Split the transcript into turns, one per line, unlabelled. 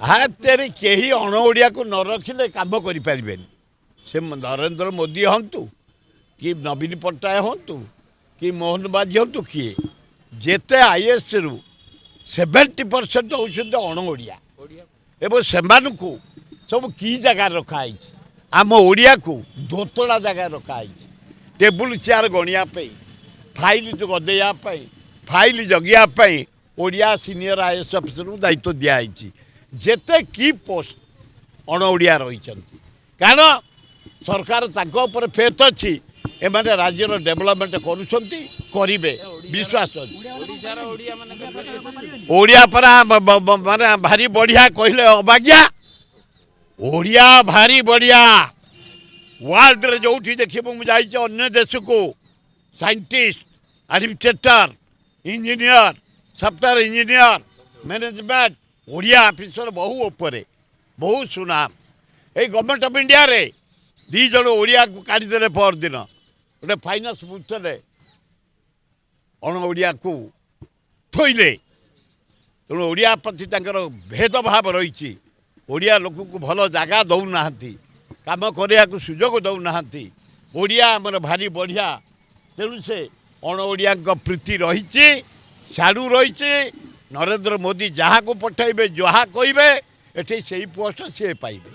हाँ तेरे कहीं अण ओडिया को न रखिले काम करें से नरेंद्र मोदी हूँ कि नवीन पट्टनायक हूँ कि मोहन बाजी हूँ किए जेते आईएएस रु 70% होती अण ओडिया एवं से सब की जगह रखाई आम ओडिया को दोतड़ा जगह रखाई टेबुल चेयर गणियापी फाइल गदेवाई फाइल जगियापी ओडिया सीनियर आईएएस अफिसर को दायित्व दिखाई जेते की पोस्ट अण ओडिया रही कारण सरकार तापर फेथ अच्छी एमाने राज्यर डेवलपमेंट करेंगे विश्वास ओडिया परा माने भारी बढ़िया कहले अबाज्ञा ओडिया भारी बढ़िया वर्ल्ड रे जो देखिए मुझे अन्य देश को scientist administrator engineer software engineer management Odia officer बहु उपरे बहु सुनाम ये गवर्नमेंट ऑफ इंडिया रे दी जन ओडिया को काढ़ीदे पर दिन गोटे फाइनान्स बुझे अण ओडिया को थोइले तेणु ओडिया प्रति भेदभाव रही ओडिया लोक को भल जगह दौना काम करने को सुजोग दौना ओडिया आमर भारी बढ़िया तेणु से अण ओडिया प्रीति रही साड़ू रही नरेंद्र मोदी जहाँ को पठेबे जहाँ कहे ये से पोस्ट सी पाइबे।